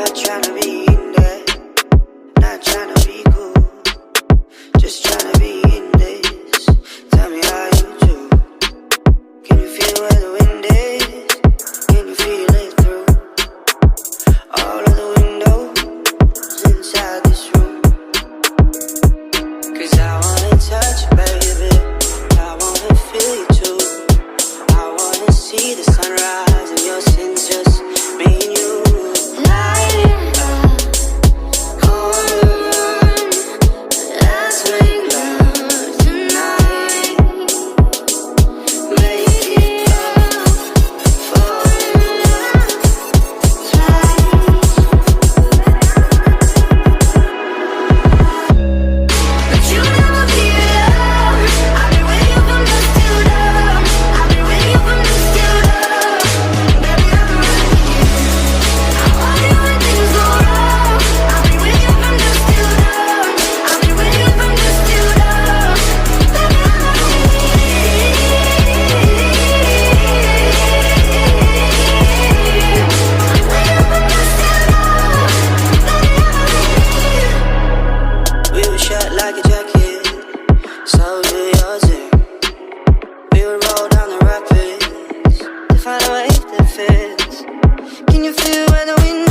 Not tryna be in there, not tryna be cool, just tryna be in this. Tell me how you do. Can you feel where the wind is? Can you feel it through all of the windows inside this room? 'Cause I wanna touch you, baby, I wanna feel you too. I wanna see the sunrise and your sins, just me and you. Light up, on the run, let's make love tonight. Make it up, fall in love twice. But you never be alone. I've been waiting from dusk till dawn. I've been waiting from dusk till dawn. Baby, I've been waiting. I want you when things go wrong. I've been waiting from dusk till dawn. I've been waiting from dusk till dawn. Baby, I'm we were shut like a jacket, so do yours. We would roll down the rapids to find a wave that fits. Can you feel where the wind